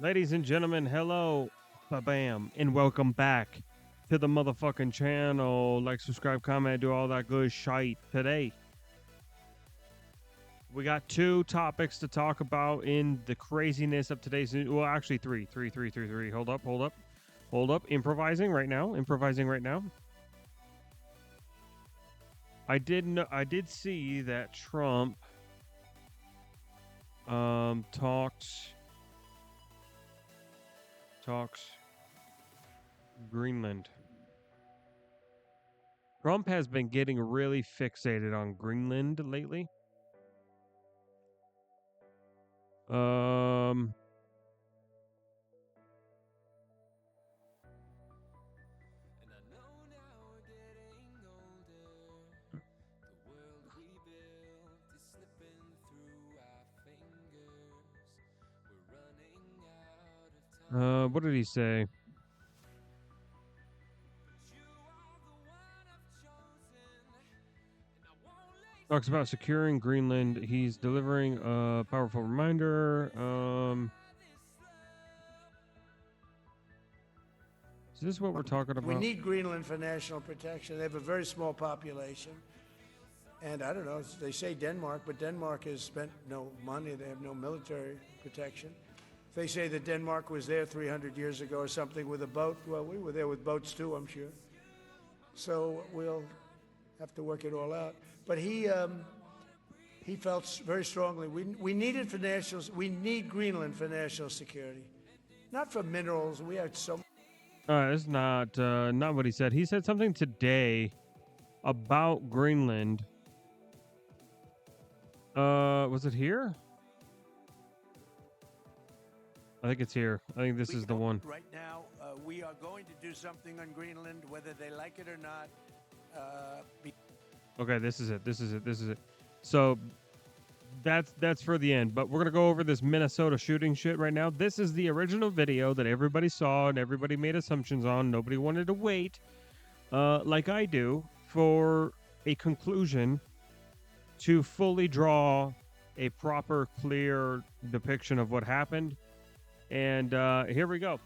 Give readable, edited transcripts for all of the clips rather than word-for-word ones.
Ladies and gentlemen, hello, bam, and welcome back to the motherfucking channel. Like, subscribe, comment, do all that good shite. Today, we got two topics to talk about in the craziness of today's. Well, actually, three. Hold up. Improvising right now. I did see that Trump talks Greenland. Trump has been getting really fixated on Greenland lately. Um, what did he say? Talks about securing Greenland. He's delivering a powerful reminder. Is this what we're talking about? We need Greenland for national protection. They have a very small population. And I don't know, they say Denmark, but Denmark has spent no money. They have no military protection. If they say that Denmark was there 300 years ago or something with a boat, well, we were there with boats too, I'm sure. So we'll have to work it all out. But he felt very strongly we need it for we need Greenland for national security, not for minerals. We have so. It's not what he said. He said something today about Greenland. Was it here? I think it's here. I think this is the one. Right now, we are going to do something on Greenland, whether they like it or not. Okay, this is it. So that's for the end, but we're gonna go over this Minnesota shooting shit right now. This is the original video that everybody saw and everybody made assumptions on. Nobody wanted to wait, like I do, for a conclusion to fully draw a proper, clear depiction of what happened. And here we go.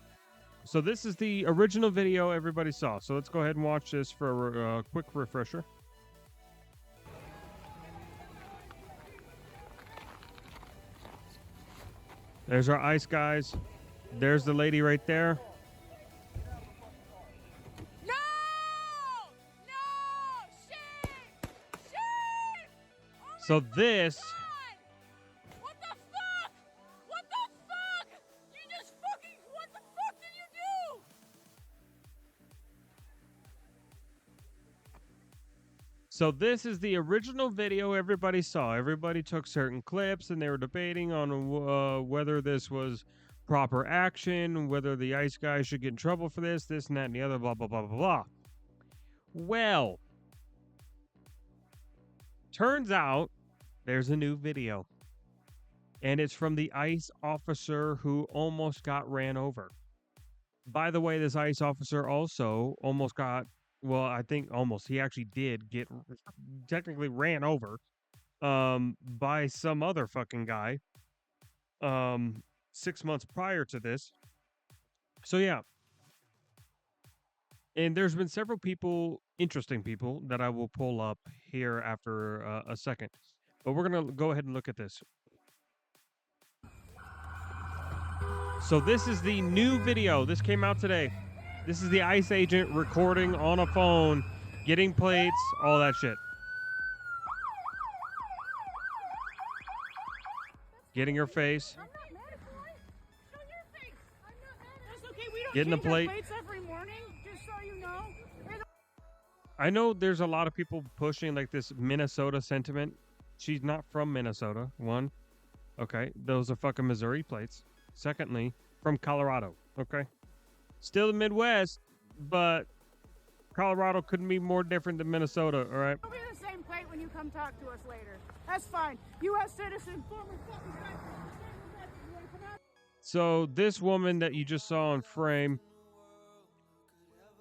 So this is the original video everybody saw. So let's go ahead and watch this for a quick refresher. There's our ice guys. There's the lady right there. No! No! Shit! Shit! Oh So this God! What the fuck? What the fuck? You just fucking... What the fuck did you do? So this is the original video everybody saw. Everybody took certain clips and they were debating on whether this was proper action, whether the ice guy should get in trouble for this, and that, and the other, blah, blah, blah, blah, blah. Well, turns out there's a new video. And it's from the ICE officer who almost got ran over. By the way, this ICE officer also almost got... Well, I think almost. He actually did get technically ran over by some other fucking guy 6 months prior to this. So, yeah. And there's been several people, interesting people, that I will pull up here after a second. But we're going to go ahead and look at this. So this is the new video. This came out today. This is the ICE agent recording on a phone, getting plates, all that shit. Getting her face. I'm not mad at you. Show your face. I'm not mad at you. That's okay. We don't Getting a change our plate. plates every morning, just so you know. I know there's a lot of people pushing like this Minnesota sentiment. She's not from Minnesota. One. Okay. Those are fucking Missouri plates. Secondly, from Colorado. Okay. Still the Midwest, but Colorado couldn't be more different than Minnesota, all right? It'll be the same plate when you come talk to us later. That's fine. U.S. citizen, former fucking president. So this woman that you just saw on frame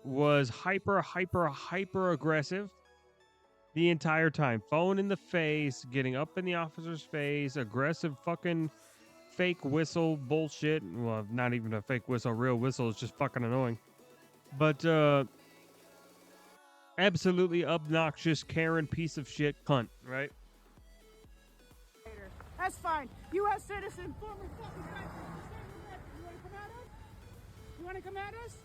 was hyper aggressive the entire time. Phone in the face, getting up in the officer's face, aggressive fucking fake whistle bullshit. Well, not even a fake whistle, real whistle is just fucking annoying. But absolutely obnoxious Karen piece of shit cunt, right? That's fine. U.S. citizen, former fucking veteran. You want to come at us? You want to come at us?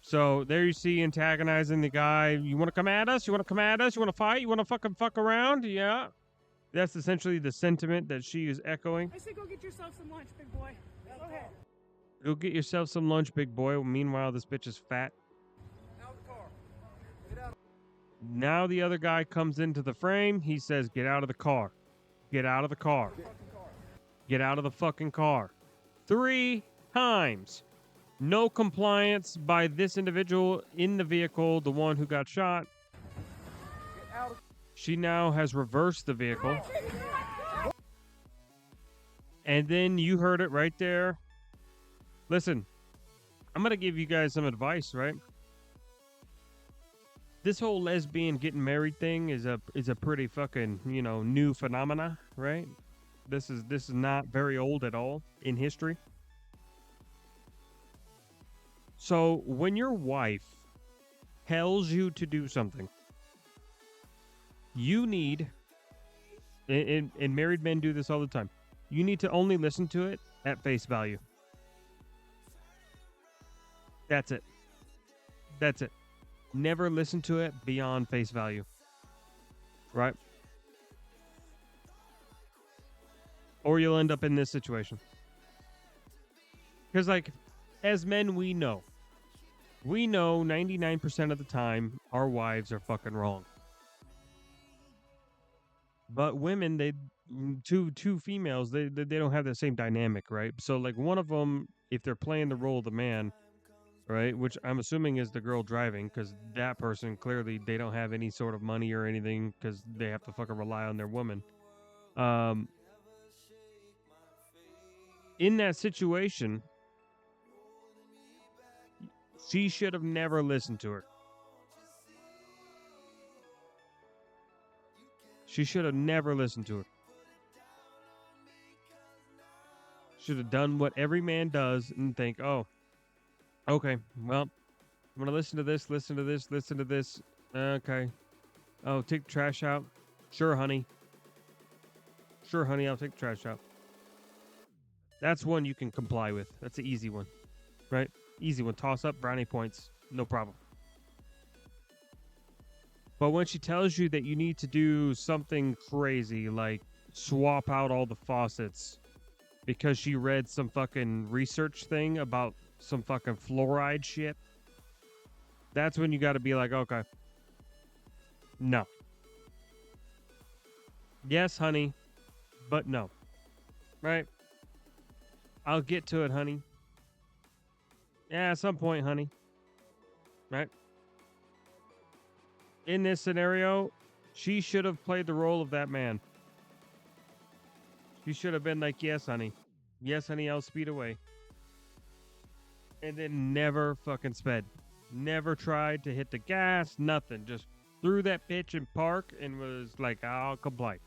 So there you see antagonizing the guy. You want to come at us? You want to come at us? You want to fight? You want to fucking fuck around? Yeah. That's essentially the sentiment that she is echoing. I say go get yourself some lunch, big boy. Go ahead. Go get yourself some lunch, big boy. Meanwhile, this bitch is fat. Out of the car. Now the other guy comes into the frame. He says, get out of the car. Get out of the car. Get out of the fucking car. 3 times. No compliance by this individual in the vehicle, the one who got shot. She now has reversed the vehicle. And then you heard it right there. Listen, I'm going to give you guys some advice, right? This whole lesbian getting married thing is a pretty fucking, new phenomena, right? This is not very old at all in history. So when your wife tells you to do something, you need, and married men do this all the time, you need to only listen to it at face value. That's it. That's it. Never listen to it beyond face value. Right? Or you'll end up in this situation. Because, as men, we know 99% of the time our wives are fucking wrong. But women, two females, they don't have the same dynamic, right? So, one of them, if they're playing the role of the man, right, which I'm assuming is the girl driving, because that person, clearly, they don't have any sort of money or anything, because they have to fucking rely on their woman. In that situation, she should have never listened to her. She should have never listened to her. Should have done what every man does and think, oh, okay, well, I'm going to listen to this, listen to this, listen to this. Okay. Oh, take the trash out. Sure, honey. Sure, honey, I'll take the trash out. That's one you can comply with. That's an easy one, right? Easy one. Toss up, brownie points. No problem. But when she tells you that you need to do something crazy, like swap out all the faucets because she read some fucking research thing about some fucking fluoride shit, that's when you got to be like, okay, no. Yes, honey, but no. Right? I'll get to it, honey. Yeah, at some point, honey. Right? In this scenario, she should have played the role of that man. She should have been like, yes, honey. Yes, honey, I'll speed away. And then never fucking sped. Never tried to hit the gas, nothing. Just threw that bitch in park and was like, I'll comply.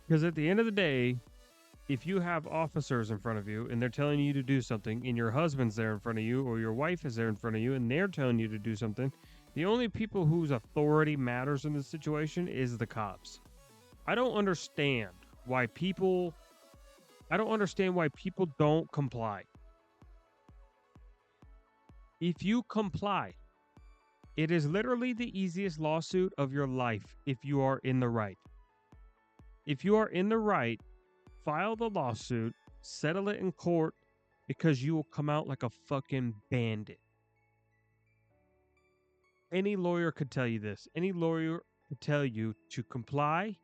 Because at the end of the day, if you have officers in front of you and they're telling you to do something and your husband's there in front of you or your wife is there in front of you and they're telling you to do something, the only people whose authority matters in this situation is the cops. I don't understand why people don't comply. If you comply, it is literally the easiest lawsuit of your life if you are in the right. If you are in the right, file the lawsuit, settle it in court, because you will come out like a fucking bandit. Any lawyer could tell you this. Any lawyer could tell you to comply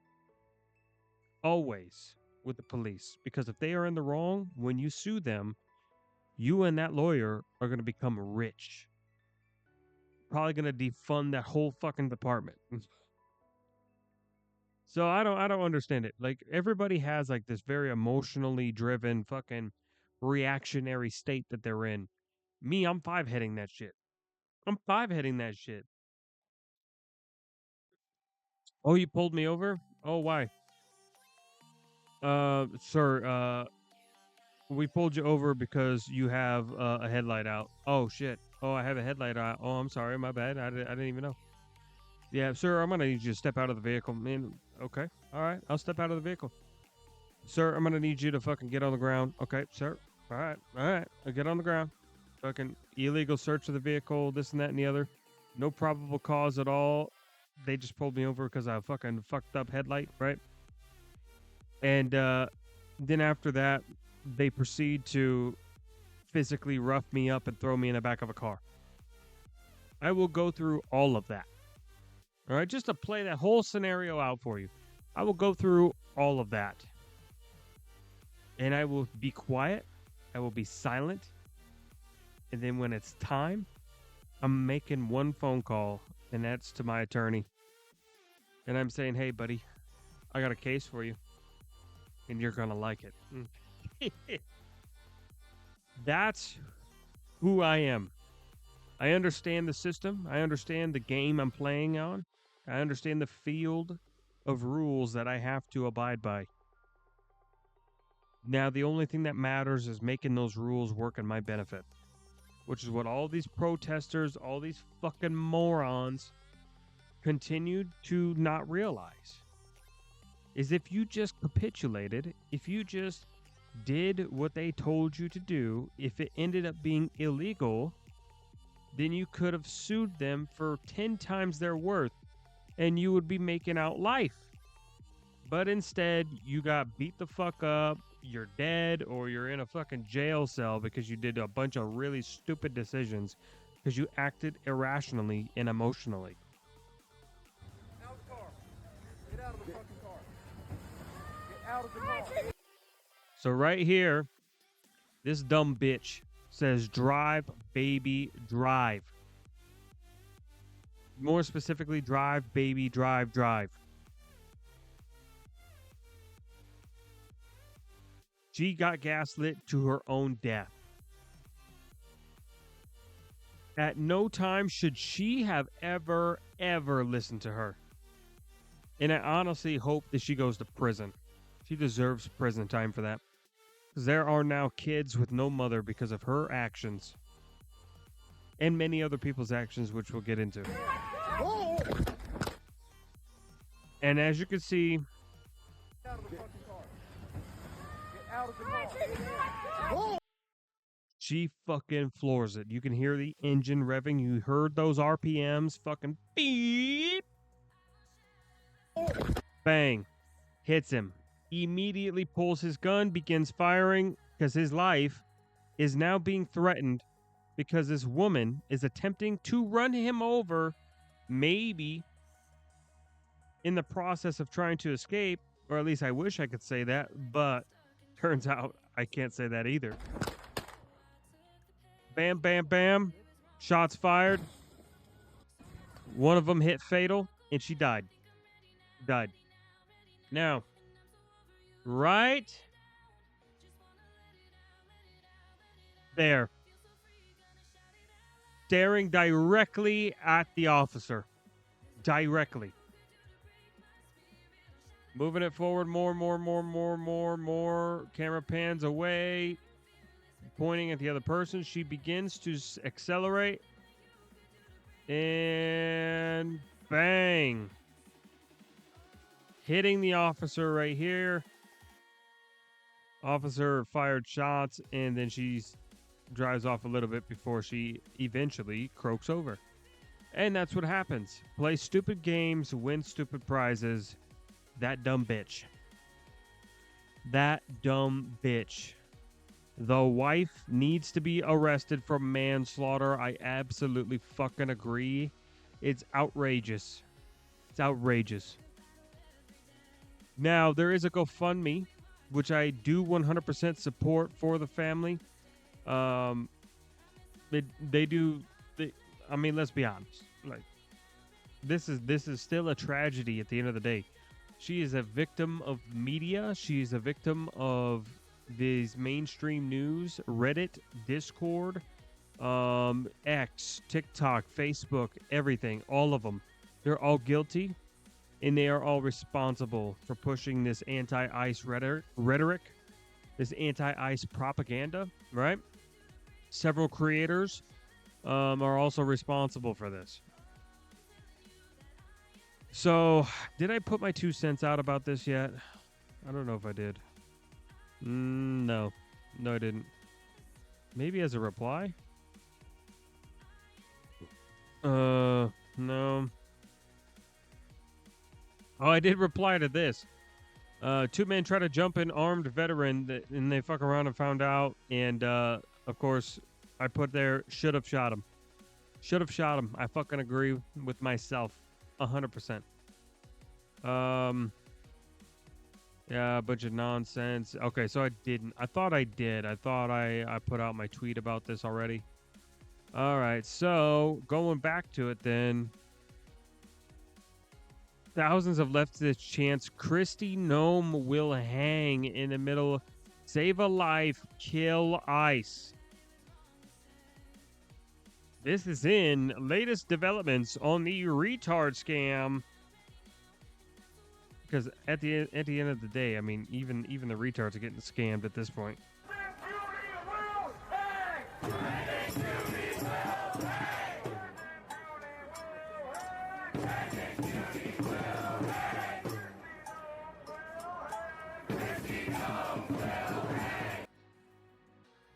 always with the police. Because if they are in the wrong, when you sue them, you and that lawyer are going to become rich. Probably going to defund that whole fucking department. So I don't understand it. Everybody has this very emotionally driven fucking reactionary state that they're in. Me, I'm 5-heading that shit. I'm 5-heading that shit. Oh, you pulled me over? Oh, why? Sir, we pulled you over because you have a headlight out. Oh shit. Oh, I have a headlight out. Oh, I'm sorry. My bad. I didn't even know. Yeah, sir, I'm gonna need you to step out of the vehicle. Man, okay. All right. I'll step out of the vehicle. Sir, I'm gonna need you to fucking get on the ground. Okay, sir. All right. All right. I'll get on the ground. Fucking illegal search of the vehicle, this and that and the other. No probable cause at all. They just pulled me over because I fucking fucked up headlight, right? And then after that, they proceed to physically rough me up and throw me in the back of a car. I will go through all of that. All right, just to play that whole scenario out for you. I will go through all of that. And I will be quiet. I will be silent. And then when it's time, I'm making one phone call, and that's to my attorney. And I'm saying, hey, buddy, I got a case for you, and you're going to like it. That's who I am. I understand the system. I understand the game I'm playing on. I understand the field of rules that I have to abide by. Now, the only thing that matters is making those rules work in my benefit, which is what all these protesters, all these fucking morons continued to not realize. Is if you just capitulated, if you just did what they told you to do, if it ended up being illegal, then you could have sued them for 10 times their worth and you would be making out life. But instead, you got beat the fuck up, you're dead, or you're in a fucking jail cell because you did a bunch of really stupid decisions because you acted irrationally and emotionally. Out of the car. Get out of the fucking car. Get out of the car. So right here, this dumb bitch says drive, baby, drive. More specifically, drive, baby, drive, drive. She got gaslit to her own death. At no time should she have ever listened to her. And I honestly hope that she goes to prison. She deserves prison time for that. Because there are now kids with no mother because of her actions. And many other people's actions, which we'll get into. And as you can see, Get out of the fucking car. Get out of the car. she fucking floors it. You can hear the engine revving. You heard those RPMs fucking beep. Bang. Hits him. Immediately pulls his gun, begins firing because his life is now being threatened because this woman is attempting to run him over, maybe in the process of trying to escape, or at least I wish I could say that, but turns out I can't say that either. Bam, bam, bam. Shots fired. One of them hit fatal, and she died. Died. Now, right there, staring directly at the officer. Directly. Moving it forward more. Camera pans away. Pointing at the other person. She begins to accelerate. And bang. Hitting the officer right here. Officer fired shots, and then she drives off a little bit before she eventually croaks over. And that's what happens. Play stupid games, win stupid prizes. That dumb bitch. That dumb bitch. The wife needs to be arrested for manslaughter. I absolutely fucking agree. It's outrageous. It's outrageous. Now, there is a GoFundMe, which I do 100% support for the family. I mean, let's be honest. Like, this is still a tragedy at the end of the day. She is a victim of media. She is a victim of these mainstream news, Reddit, Discord, X, TikTok, Facebook, everything, all of them. They're all guilty. and they are all responsible for pushing this anti-ICE rhetoric, this anti-ICE propaganda, right? Several creators are also responsible for this. So, did I put my 2 cents out about this yet? I don't know if I did. No. No, I didn't. Maybe as a reply? No. Oh, I did reply to this. 2 men try to jump an armed veteran, and they fuck around and found out. And, of course, I put there, should have shot him. Should have shot him. I fucking agree with myself. 100%. Yeah, a bunch of nonsense. Okay, so I didn't. I thought I did. I thought I put out my tweet about this already. All right, so going back to it then. Thousands have left this chance. Kristi Noem will hang in the middle. Save a life, kill ICE. This is in latest developments on the retard scam. Because at the end of the day, I mean, even the retards are getting scammed at this point.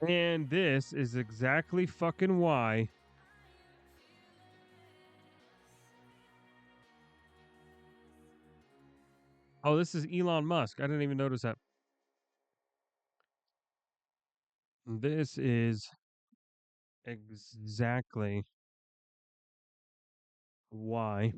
And this is exactly fucking why oh, this is Elon Musk. I didn't even notice that. This is exactly why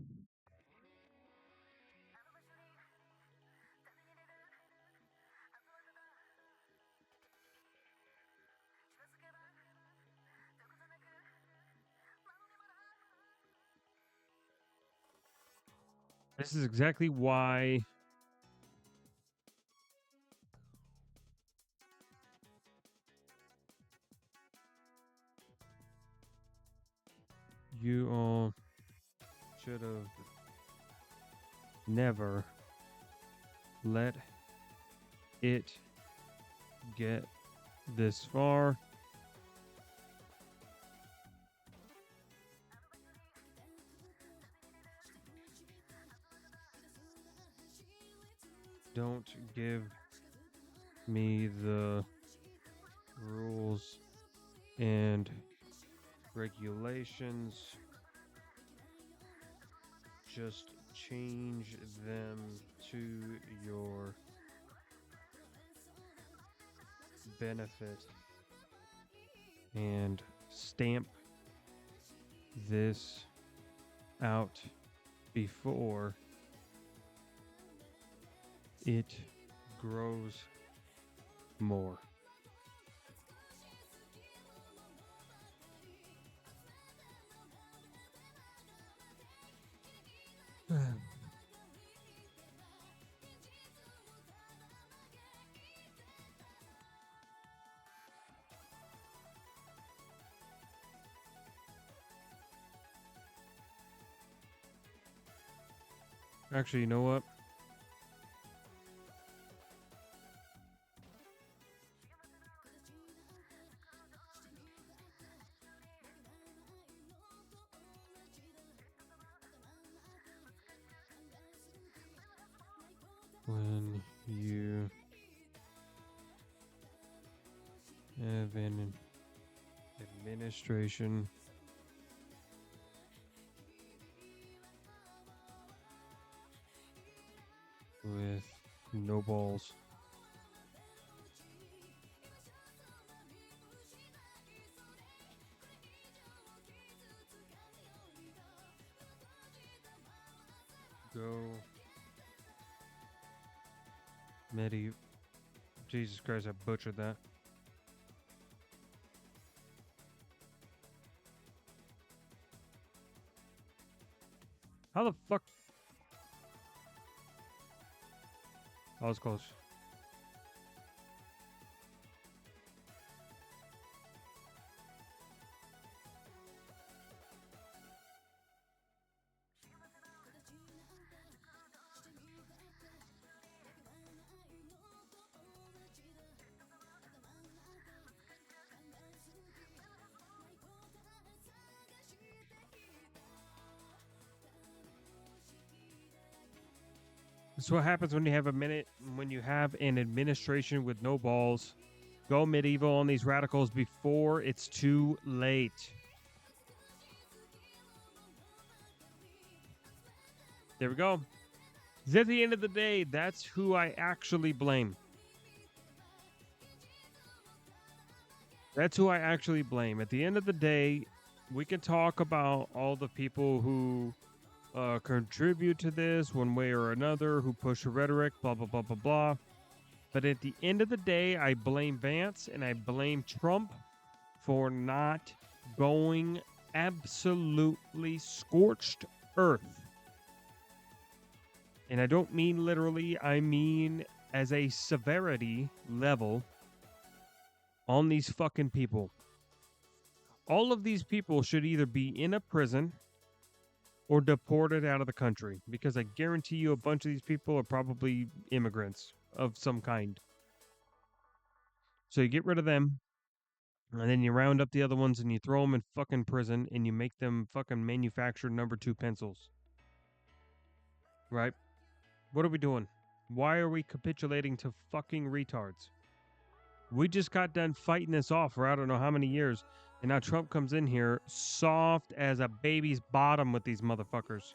this is exactly why you all should have never let it get this far. Don't give me the rules and regulations. Just change them to your benefit and stamp this out before it grows more. Actually, you know what? When you have an administration with no balls. Go. Jesus Christ, I butchered that. How the fuck? I was close. That's what happens when you have an administration with no balls. Go medieval on these radicals before it's too late. There we go. 'Cause at the end of the day, that's who I actually blame. That's who I actually blame. At the end of the day, we can talk about all the people who contribute to this one way or another, who push the rhetoric, blah, blah, blah, blah, blah. But at the end of the day, I blame Vance and I blame Trump for not going absolutely scorched earth. And I don't mean literally, I mean as a severity level on these fucking people. All of these people should either be in a prison or deported out of the country, because I guarantee you a bunch of these people are probably immigrants of some kind. So you get rid of them, and then you round up the other ones and you throw them in fucking prison and you make them fucking manufacture number 2 pencils. Right? What are we doing? Why are we capitulating to fucking retards? We just got done fighting this off for I don't know how many years, and now Trump comes in here soft as a baby's bottom with these motherfuckers.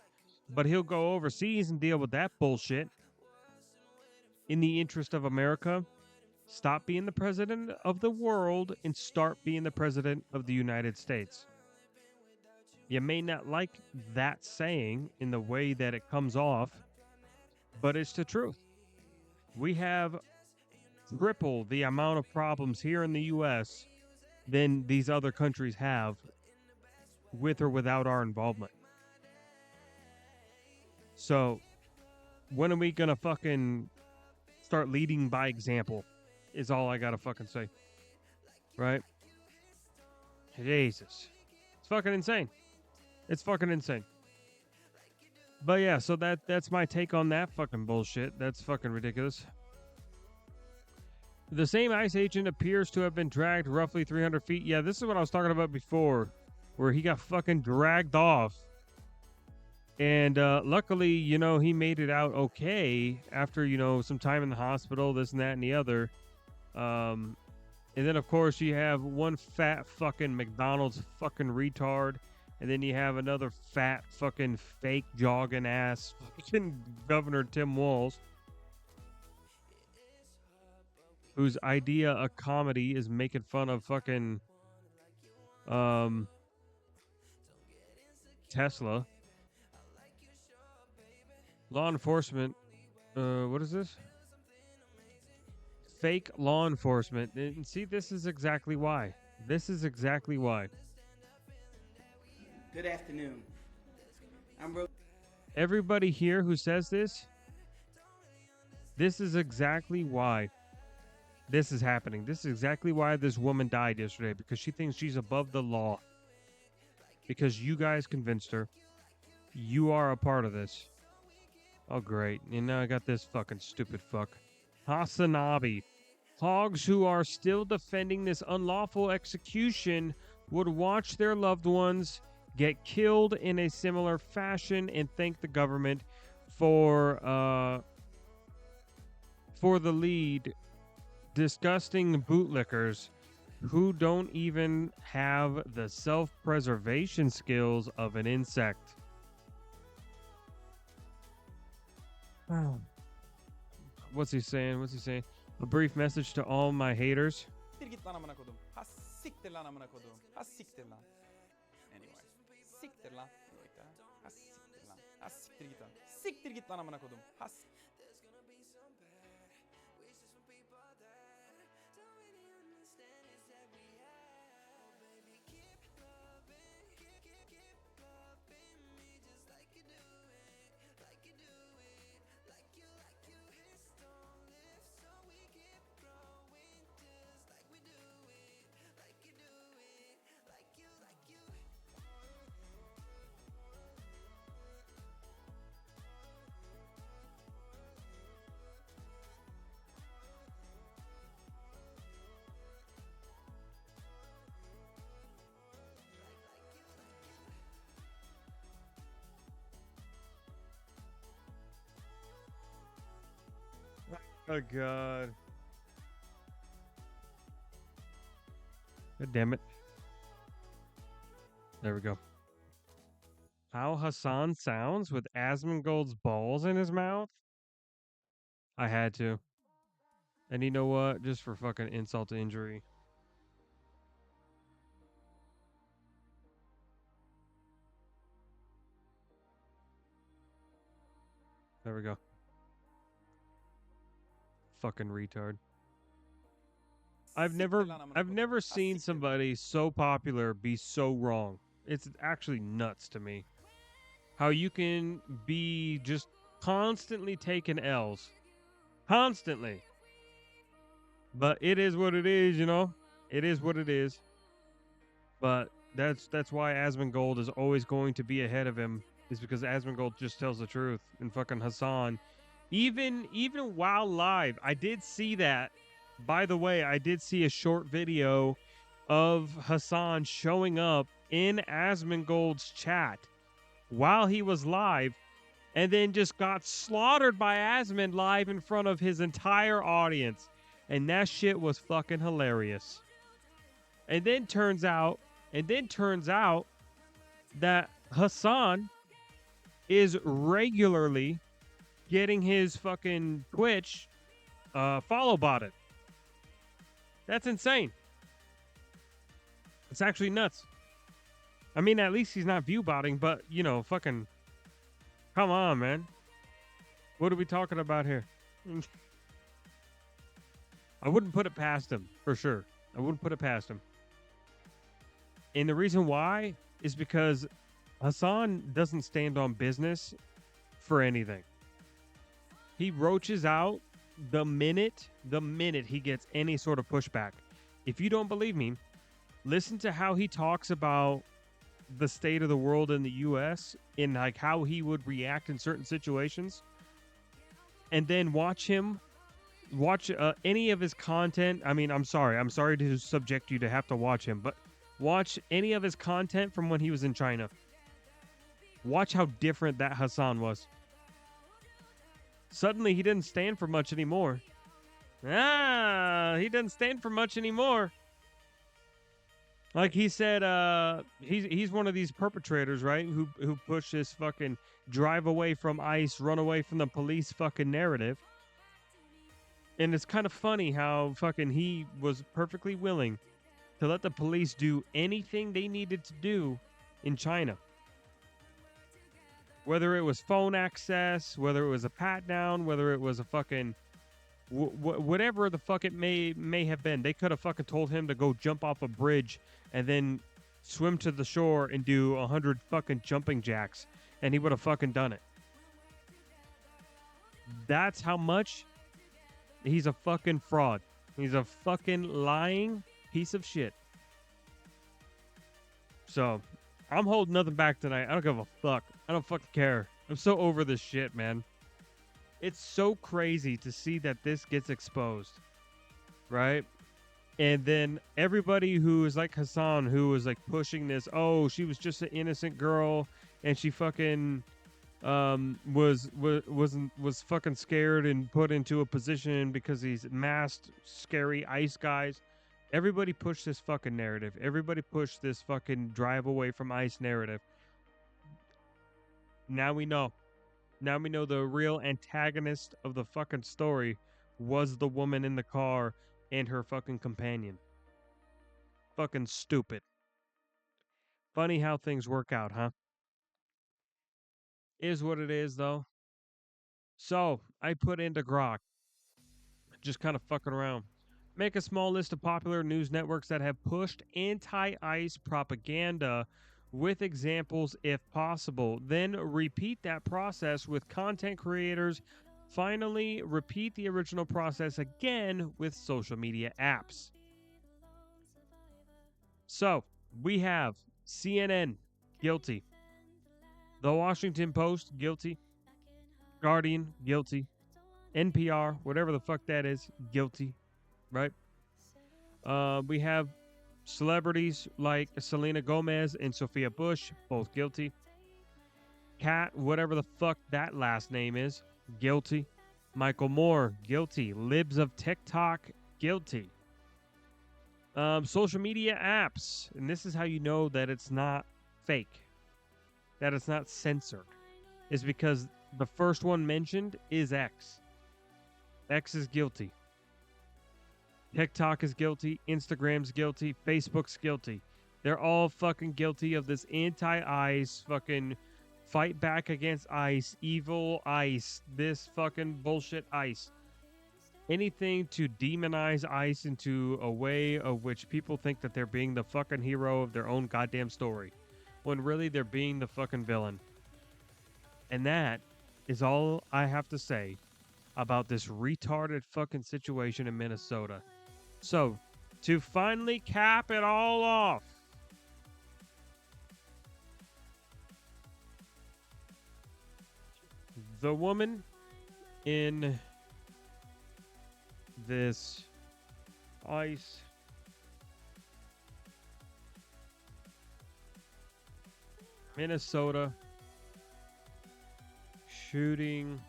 But he'll go overseas and deal with that bullshit. In the interest of America, stop being the president of the world and start being the president of the United States. You may not like that saying in the way that it comes off, but it's the truth. We have triple the amount of problems here in the U.S. than these other countries have with or without our involvement. So, when are we gonna fucking start leading by example? Is all I gotta fucking say. Right? Jesus. It's fucking insane. It's fucking insane. But yeah, so that's my take on that fucking bullshit. That's fucking ridiculous. The same ICE agent appears to have been dragged roughly 300 feet. Yeah, this is what I was talking about before, where he got fucking dragged off. And luckily, he made it out okay after, some time in the hospital, this and that and the other. And then, of course, you have one fat fucking McDonald's fucking retard. And then you have another fat fucking fake jogging ass fucking Governor Tim Walz, whose idea of comedy is making fun of fucking Tesla. Law enforcement. What is this? Fake law enforcement. And see, this is exactly why. This is exactly why. Good afternoon. Everybody here who says this is exactly why this is happening. This is exactly why this woman died yesterday, because she thinks she's above the law. Because you guys convinced her. You are a part of this. Oh, great. And now I got this fucking stupid fuck. Hasanabi. Hogs who are still defending this unlawful execution would watch their loved ones get killed in a similar fashion and thank the government for the lead. Disgusting bootlickers who don't even have the self-preservation skills of an insect. What's he saying? A brief message to all my haters. Git lan amına kodum. Ha siktir lan amına kodum. Ha siktir lan. Anyway. Siktir lan. Ha siktir lan. Ha siktir git lan. Siktir git lan amına kodum. Ha Oh god. God damn it. There we go. How Hassan sounds with Asmongold's balls in his mouth? I had to. And you know what? Just for fucking insult to injury. There we go. Fucking retard. I've never seen somebody so popular be so wrong. It's actually nuts to me. How you can be just constantly taking L's. Constantly. But it is what it is, you know? It is what it is. But that's why Asmongold is always going to be ahead of him, is because Asmongold just tells the truth. And fucking Hassan, even while live, I did see that. By the way, I did see a short video of Hassan showing up in Asmongold's chat while he was live, and then just got slaughtered by Asmon live in front of his entire audience. And that shit was fucking hilarious. And then turns out that Hassan is regularly getting his fucking Twitch follow botted. That's insane. It's actually nuts. I mean, at least he's not view botting, but you know, fucking come on, man. What are we talking about here? I wouldn't put it past him, for sure. I wouldn't put it past him. And the reason why is because Hassan doesn't stand on business for anything. He roaches out the minute he gets any sort of pushback. If you don't believe me, listen to how he talks about the state of the world in the US and like how he would react in certain situations. And then watch any of his content. I mean, I'm sorry to subject you to have to watch him, but watch any of his content from when he was in China. Watch how different that Hassan was. Suddenly, he didn't stand for much anymore. He doesn't stand for much anymore. Like he said, he's one of these perpetrators, right? Who push this fucking drive away from ICE, run away from the police fucking narrative. And it's kind of funny how fucking he was perfectly willing to let the police do anything they needed to do in China. Whether it was phone access, whether it was a pat down, whether it was a fucking whatever the fuck it may have been, they could have fucking told him to go jump off a bridge and then swim to the shore and do 100 fucking jumping jacks, and he would have fucking done it. That's how much he's a fucking fraud. He's a fucking lying piece of shit. So, I'm holding nothing back tonight. I don't give a fuck. I don't fucking care. I'm so over this shit, man. It's so crazy to see that this gets exposed, right? And then everybody who is like Hassan, who was like pushing this, oh, she was just an innocent girl, and she fucking was fucking scared and put into a position because these masked, scary ICE guys. Everybody pushed this fucking narrative. Everybody pushed this fucking drive away from ICE narrative. Now we know. Now we know the real antagonist of the fucking story was the woman in the car and her fucking companion. Fucking stupid. Funny how things work out, huh? Is what it is, though. So, I put into Grok. Just kind of fucking around. Make a small list of popular news networks that have pushed anti-ICE propaganda with examples if possible. Then repeat that process with content creators. Finally, repeat the original process again with social media apps. So, we have CNN, guilty. The Washington Post, guilty. Guardian, guilty. NPR, whatever the fuck that is, guilty. Right? We have celebrities like Selena Gomez and Sophia Bush, both guilty. Kat, whatever the fuck that last name is, guilty. Michael Moore, guilty. Libs of TikTok, guilty. Social media apps, and this is how you know that it's not fake, that it's not censored, is because the first one mentioned is X. X is guilty. TikTok is guilty. Instagram's guilty. Facebook's guilty. They're all fucking guilty of this anti-ICE fucking fight back against ICE, evil ICE, this fucking bullshit ICE. Anything to demonize ICE into a way of which people think that they're being the fucking hero of their own goddamn story, when really they're being the fucking villain. And that is all I have to say about this retarded fucking situation in Minnesota. So, to finally cap it all off, the woman in this ICE Minnesota shooting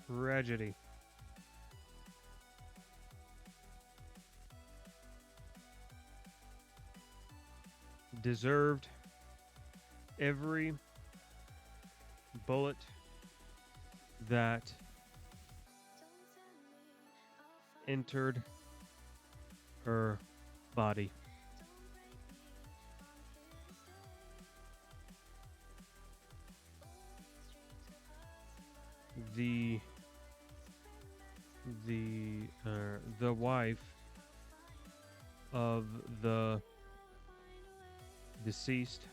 tragedy deserved every bullet that entered her body. The wife of the deceased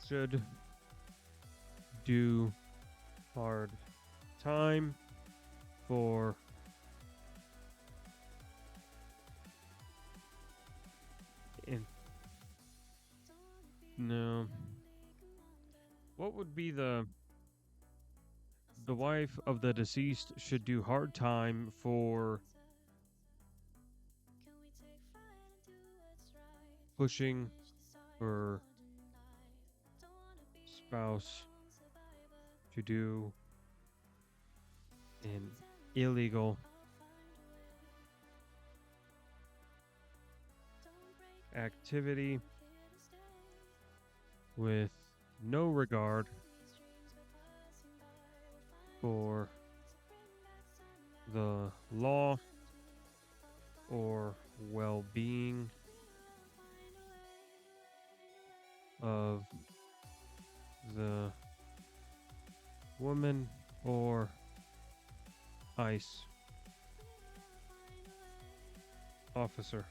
should do hard time for no. What would be the wife of the deceased should do hard time for pushing her spouse to do an illegal activity with no regard for the law or well-being of the woman or ICE officer.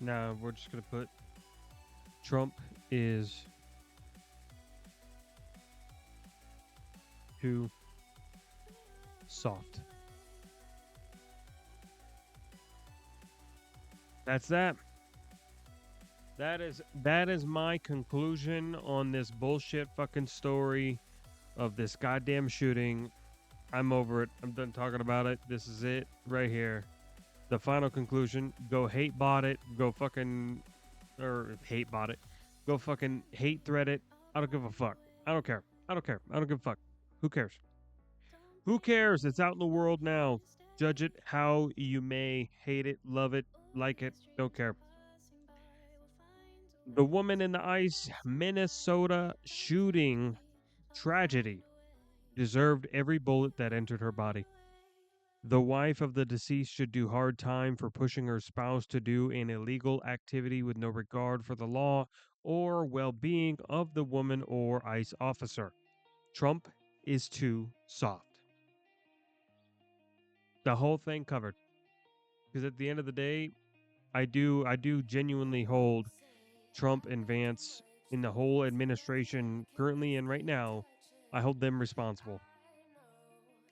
Now we're just gonna put Trump is too soft. That's that. That is my conclusion on this bullshit fucking story of this goddamn shooting. I'm over it. I'm done talking about it. This is it right here. The final conclusion. Go hate bot it. Go fucking or hate bot it. Go fucking hate thread it. I don't give a fuck. I don't care. I don't care. I don't give a fuck. Who cares? Who cares? It's out in the world now. Judge it how you may. Hate it, love it, like it, don't care. The woman in the ICE Minnesota shooting tragedy deserved every bullet that entered her body. The wife of the deceased should do hard time for pushing her spouse to do an illegal activity with no regard for the law or well-being of the woman or ICE officer. Trump is too soft. The whole thing covered. Because at the end of the day, I do genuinely hold Trump and Vance in the whole administration currently and right now, I hold them responsible.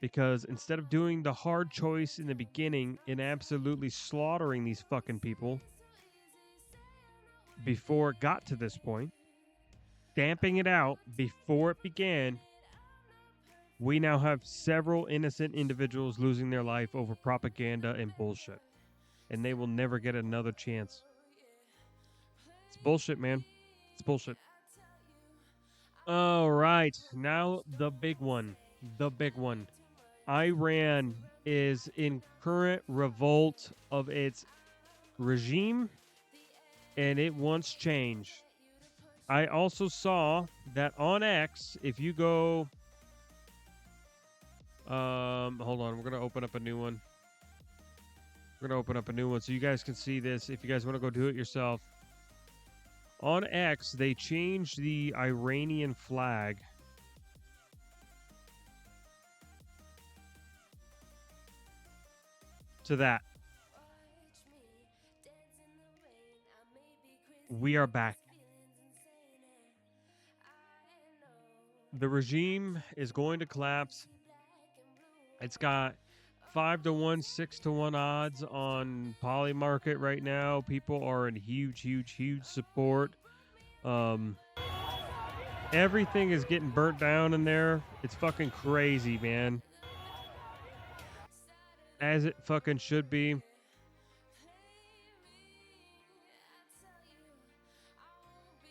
Because instead of doing the hard choice in the beginning and absolutely slaughtering these fucking people before it got to this point, stamping it out before it began, we now have several innocent individuals losing their life over propaganda and bullshit. And they will never get another chance. It's bullshit, man. It's bullshit. All right. Now the big one. The big one. Iran is in current revolt of its regime, and it wants change. I also saw that on X, if you go... hold on. We're going to open up a new one. We're going to open up a new one so you guys can see this if you guys want to go do it yourself. On X, they changed the Iranian flag. To that. We are back. The regime is going to collapse. It's got 5-1, 6-1 odds on Polymarket right now. People are in huge support. Everything is getting burnt down in there. It's fucking crazy, man. As it fucking should be.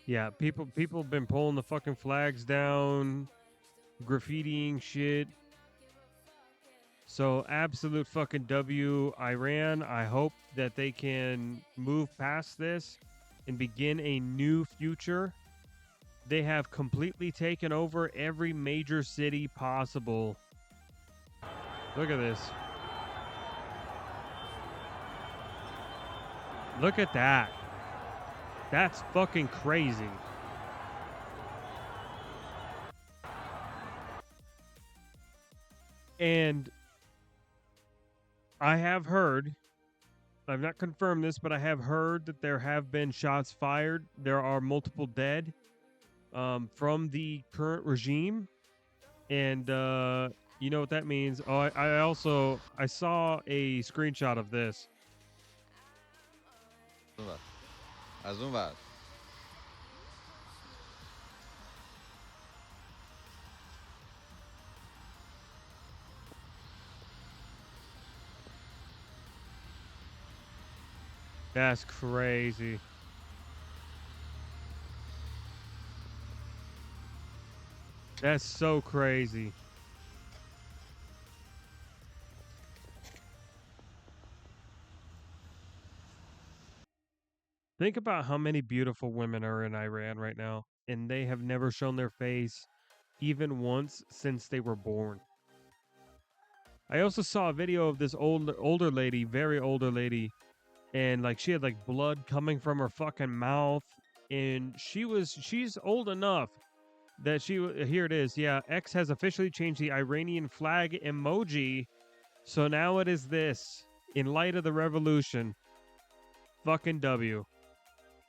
Yeah, people have been pulling the fucking flags down, graffitiing shit. So absolute fucking W, Iran. I hope that they can move past this and begin a new future. They have completely taken over every major city possible. Look at this. Look at that. That's fucking crazy. And I have heard, I've not confirmed this, but I have heard that there have been shots fired. There are multiple dead from the current regime. And you know what that means? Oh, I saw a screenshot of this. از اون ور. That's crazy. That's so crazy. Think about how many beautiful women are in Iran right now, and they have never shown their face even once since they were born. I also saw a video of this older lady, very older lady, and like she had like blood coming from her fucking mouth, and she's old enough that here it is. Yeah, X has officially changed the Iranian flag emoji, so now it is this in light of the revolution. Fucking W.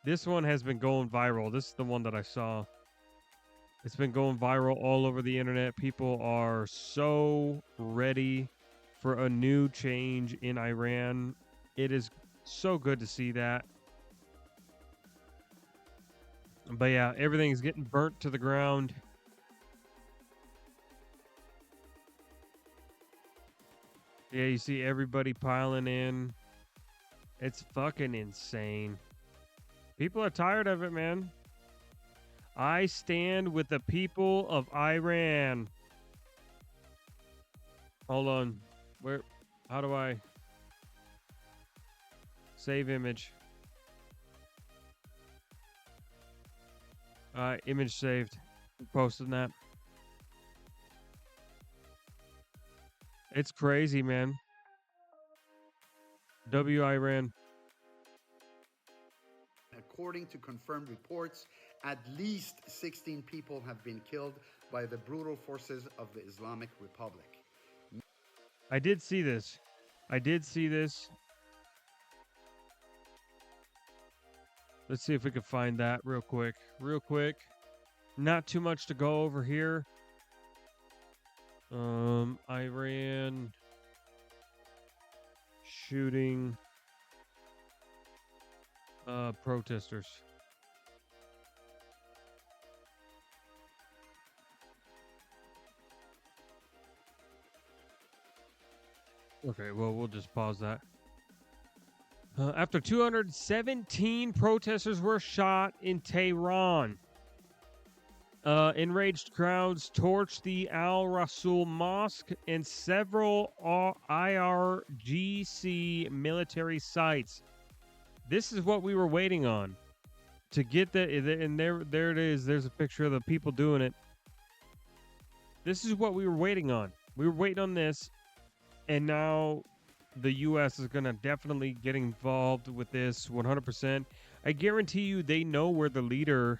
This one has been going viral. This is the one that I saw. It's been going viral all over the internet. People are so ready for a new change in Iran. It is so good to see that. But yeah, everything's getting burnt to the ground. Yeah, you see everybody piling in. It's fucking insane. People are tired of it, man. I stand with the people of Iran. Hold on. How do I save image? Image saved. Posted that. It's crazy, man. W Iran. According to confirmed reports, at least 16 people have been killed by the brutal forces of the Islamic Republic. I did see this. Let's see if we can find that real quick. Not too much to go over here. Iran shooting protesters. Okay, well, we'll just pause that. After 217 protesters were shot in Tehran. Enraged crowds torched the Al Rasul Mosque and several IRGC military sites. This is what we were waiting on to get and there it is. There's a picture of the people doing it. This is what we were waiting on. We were waiting on this, and now the U.S. is gonna definitely get involved with this 100%. I guarantee you, they know where the leader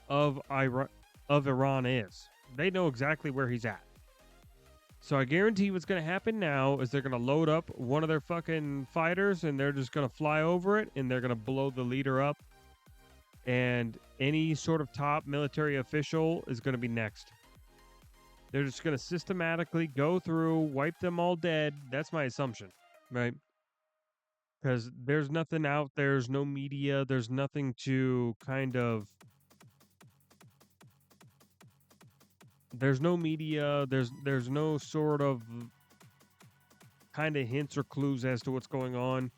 of Iran is. They know exactly where he's at. So I guarantee what's going to happen now is they're going to load up one of their fucking fighters and they're just going to fly over it and they're going to blow the leader up. And any sort of top military official is going to be next. They're just going to systematically go through, wipe them all dead. That's my assumption, right? Because there's nothing out, there's no media, there's nothing to kind of... There's no media, there's no sort of kind of hints or clues as to what's going on.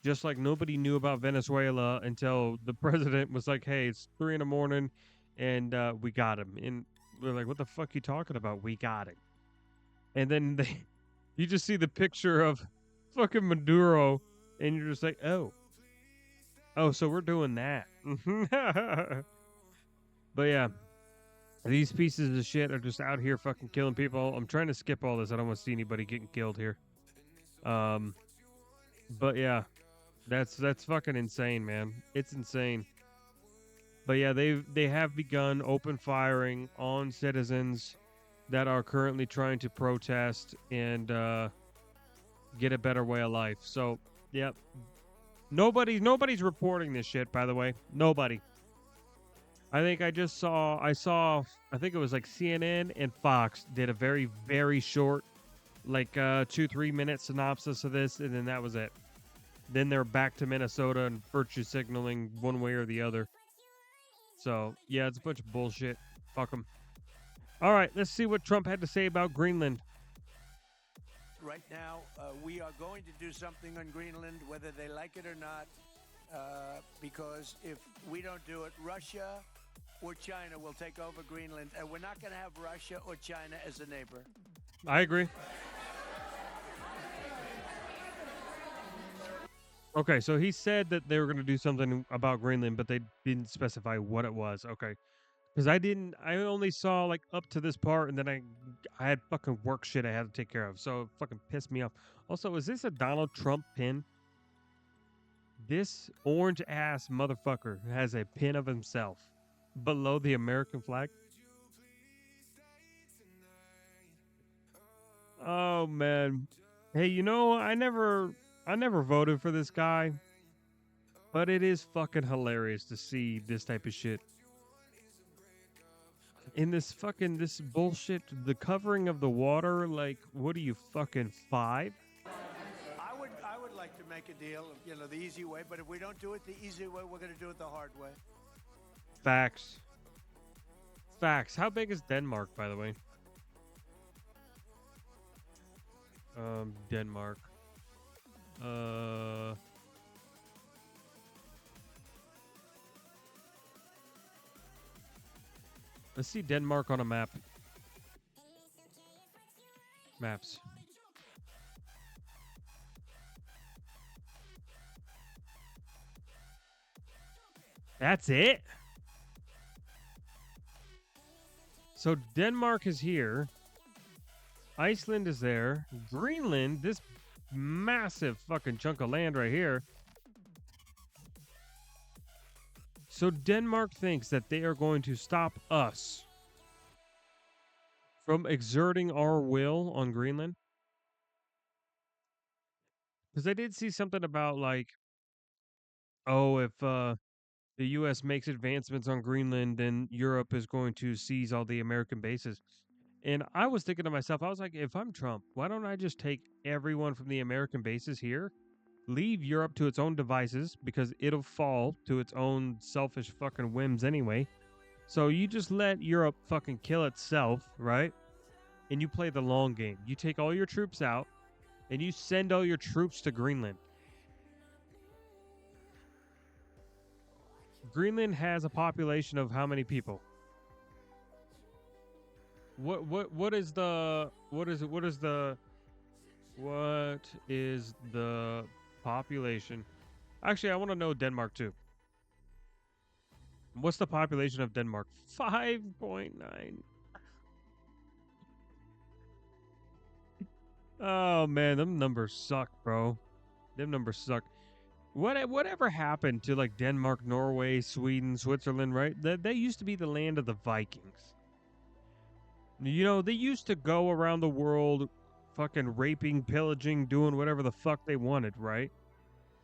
Just like nobody knew about Venezuela until the president was like, hey, it's 3 a.m. and we got him. And we're like, what the fuck are you talking about? We got him. And then you just see the picture of fucking Maduro and you're just like, oh, so we're doing that. But yeah. These pieces of shit are just out here fucking killing people. I'm trying to skip all this. I don't want to see anybody getting killed here. But yeah, that's fucking insane, man. It's insane. But yeah, they have begun open firing on citizens that are currently trying to protest and get a better way of life. So, yep. Nobody's reporting this shit, by the way. Nobody. I think I think it was like CNN and Fox did a very, very short, like 2-3 minute synopsis of this, and then that was it. Then they're back to Minnesota and virtue signaling one way or the other. So, yeah, it's a bunch of bullshit. Fuck them. All right, let's see what Trump had to say about Greenland. Right now, we are going to do something on Greenland, whether they like it or not, because if we don't do it, Russia or China will take over Greenland, and we're not going to have Russia or China as a neighbor. I agree. Okay, so he said that they were going to do something about Greenland, but they didn't specify what it was. Okay. Because I only saw like up to this part, and then I had fucking work shit I had to take care of. So it fucking pissed me off. Also, is this a Donald Trump pin? This orange ass motherfucker has a pin of himself below the American flag. Oh man. Hey, you know, I never voted for this guy, but it is fucking hilarious to see this type of shit. In this bullshit, the covering of the water, like, what are you, fucking 5? I would like to make a deal, the easy way, but if we don't do it the easy way, we're going to do it the hard way. Facts. How big is Denmark, by the way? Denmark. Let's see Denmark on a map. Maps. That's it? So Denmark is here. Iceland is there. Greenland, this massive fucking chunk of land right here. So Denmark thinks that they are going to stop us from exerting our will on Greenland. Because I did see something about like, oh, if the U.S. makes advancements on Greenland, then Europe is going to seize all the American bases. And I was thinking to myself, I was like, if I'm Trump, why don't I just take everyone from the American bases here, leave Europe to its own devices because it'll fall to its own selfish fucking whims anyway. So you just let Europe fucking kill itself, right? And you play the long game. You take all your troops out and you send all your troops to Greenland. Greenland has a population of how many people? What is the population? Actually, I want to know Denmark too. What's the population of Denmark? 5.9. Oh man, them numbers suck, bro. Them numbers suck. Whatever happened to like Denmark, Norway, Sweden, Switzerland, right? They used to be the land of the Vikings. You know, they used to go around the world fucking raping, pillaging, doing whatever the fuck they wanted, right?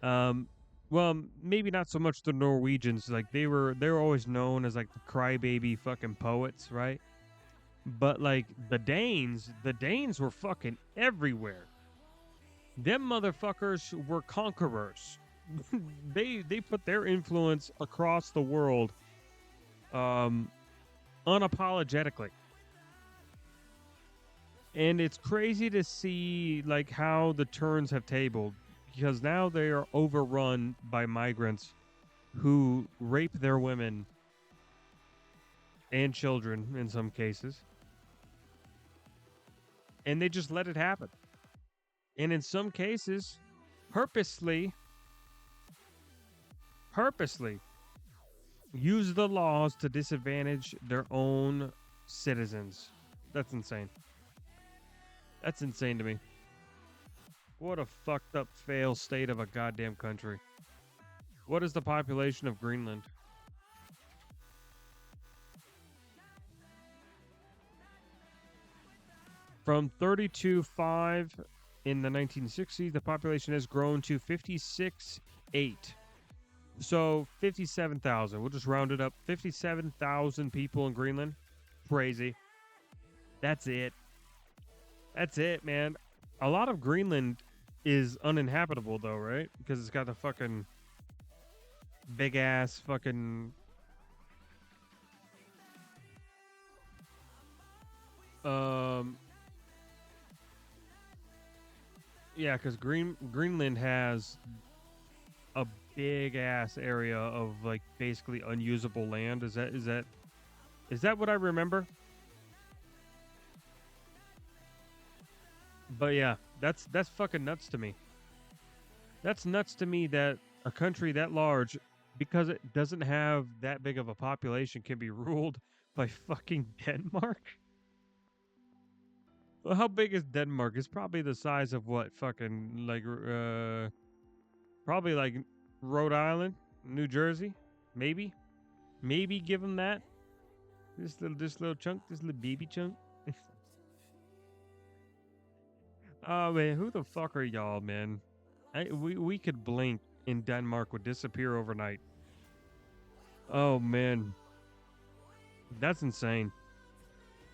Well, maybe not so much the Norwegians. Like they were always known as like the crybaby fucking poets, right? But like the Danes were fucking everywhere. Them motherfuckers were conquerors. They put their influence across the world unapologetically. And it's crazy to see like how the turns have tabled because now they are overrun by migrants who rape their women and children in some cases. And they just let it happen. And in some cases, purposely use the laws to disadvantage their own citizens. That's insane. That's insane to me. What a fucked up fail state of a goddamn country. What is the population of Greenland? From 32.5 in the 1960s, the population has grown to 56.8. So 57,000. We'll just round it up. 57,000 people in Greenland. Crazy. That's it. That's it, man. A lot of Greenland is uninhabitable, though, right? Because it's got the fucking big ass fucking yeah, because Greenland has a big ass area of like basically unusable land. Is that what I remember? But yeah, that's fucking nuts to me. That's nuts to me that a country that large, because it doesn't have that big of a population, can be ruled by fucking Denmark. Well, how big is Denmark? It's probably the size of what fucking like probably like Rhode Island, New Jersey, maybe give them that. This little chunk, this little baby chunk. Oh man, who the fuck are y'all, man? We could blink and Denmark would disappear overnight. Oh man, that's insane.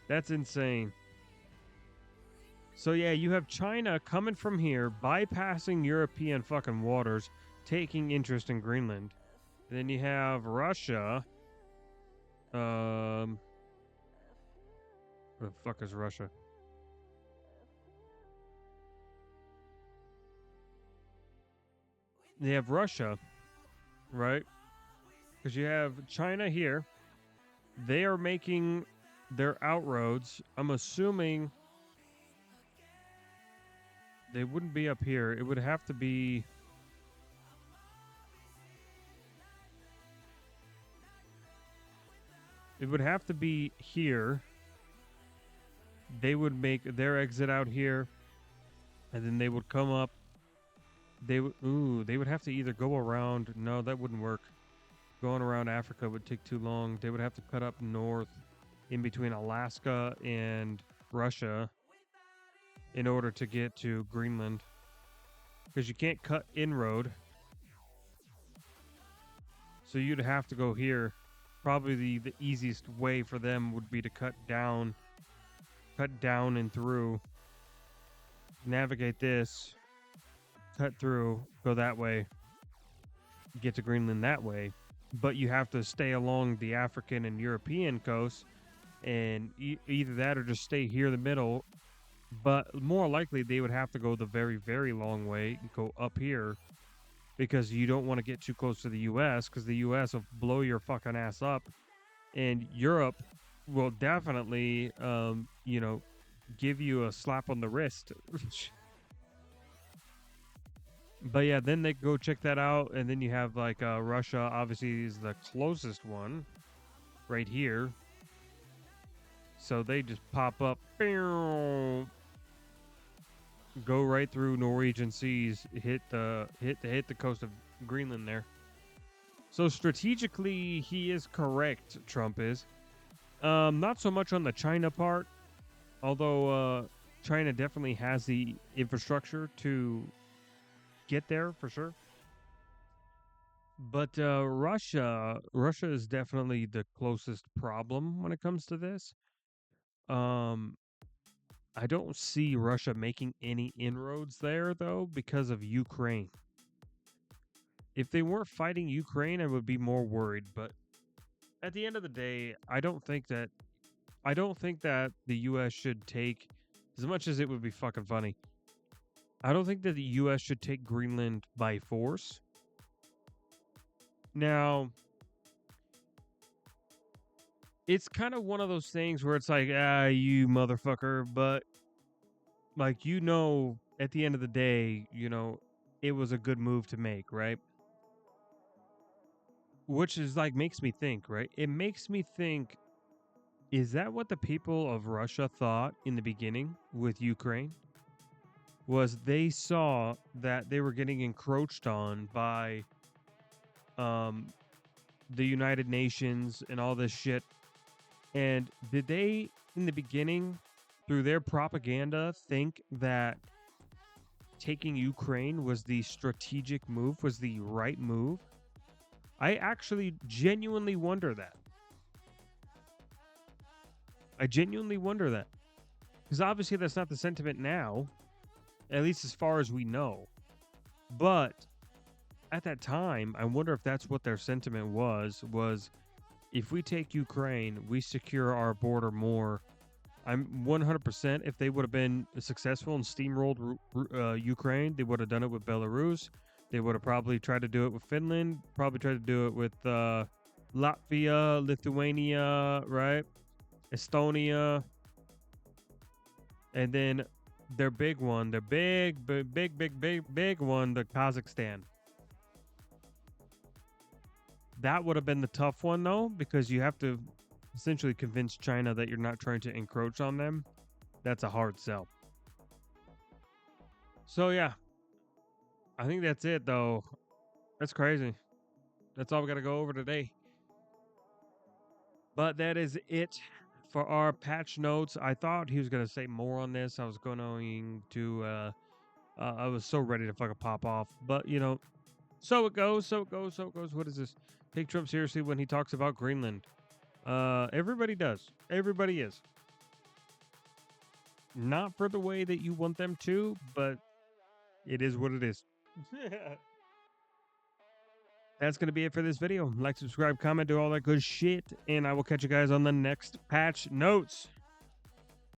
That's insane. So yeah, you have China coming from here, bypassing European fucking waters, taking interest in Greenland. And then you have Russia. Where the fuck is Russia? They have Russia, right? Because you have China here. They are making their outroads. I'm assuming they wouldn't be up here. It would have to be... It would have to be here. They would make their exit out here. And then they would come up. They would have to either go around. No, that wouldn't work. Going around Africa would take too long. They would have to cut up north in between Alaska and Russia in order to get to Greenland. Because you can't cut inroad. So you'd have to go here. Probably the easiest way for them would be to cut down cut down and through, navigate this, cut through, go that way, get to Greenland that way. But you have to stay along the African and European coast, and either that or just stay here in the middle. But more likely, they would have to go the very, very long way and go up here, because you don't want to get too close to the U.S. because the U.S. will blow your fucking ass up, and Europe will definitely, give you a slap on the wrist. But yeah, then they go check that out, and then you have like Russia. Obviously, is the closest one, right here. So they just pop up, go right through Norwegian seas, hit the coast of Greenland there. So strategically, he is correct. Trump is. Not so much on the China part, although China definitely has the infrastructure to get there for sure. But Russia is definitely the closest problem when it comes to this. I don't see Russia making any inroads there though because of Ukraine. If they weren't fighting Ukraine, I would be more worried, but at the end of the day, I don't think that the US should take, as much as it would be fucking funny, I don't think that the US should take Greenland by force. Now, it's kind of one of those things where it's like, you motherfucker, but like, at the end of the day, it was a good move to make, right? Which is like, makes me think, right? It makes me think, is that what the people of Russia thought in the beginning with Ukraine? Was they saw that they were getting encroached on by the United Nations and all this shit. And did they, in the beginning, through their propaganda, think that taking Ukraine was the strategic move, was the right move? I actually genuinely wonder that. Because obviously that's not the sentiment now, at least as far as we know. But at that time, I wonder if that's what their sentiment was if we take Ukraine, we secure our border more. I'm 100%, if they would have been successful and steamrolled Ukraine, they would have done it with Belarus. They would have probably tried to do it with Finland, probably tried to do it with Latvia, Lithuania, right? Estonia. And then their big one, their big one, the Kazakhstan. That would have been the tough one, though, because you have to essentially convince China that you're not trying to encroach on them. That's a hard sell. So, yeah. I think that's it, though. That's crazy. That's all we got to go over today. But that is it for our patch notes. I thought he was going to say more on this. I was going to... I was so ready to fucking pop off. But, so it goes. What is this? Take Trump seriously when he talks about Greenland. Everybody does. Everybody is. Not for the way that you want them to, but it is what it is. That's going to be it for this video. Like, subscribe, comment, do all that good shit. And I will catch you guys on the next patch notes.